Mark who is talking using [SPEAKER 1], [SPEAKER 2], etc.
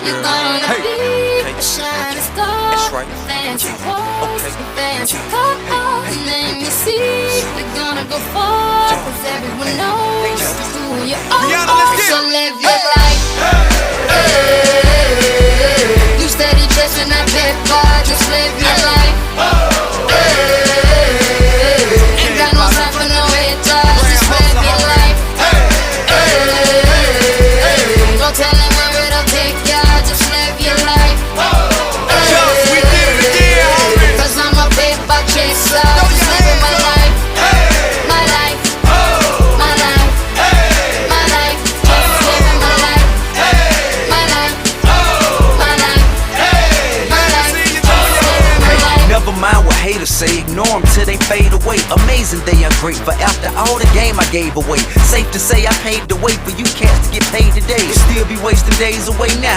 [SPEAKER 1] You're gonna be a shining star. Fancy clothes, fancy cars. Name you see, you're gonna go far. 'Cause everyone knows who you are. So live your life. You steady chasing that paper, just live your life. Ain't got no time for no haters, just live your life. Don't tell them where it'll take ya, just live your life. Cause I'm a paper chaser, just living my life. My life, my life, my life, just living my life. My life, my life, my life, just living my life.
[SPEAKER 2] Never mind what haters say, ignore them till they fade away. Amazing they ungrateful after all the game I gave away. Safe to say I paved the way for you cats to get paid today. Still be wasting days away now.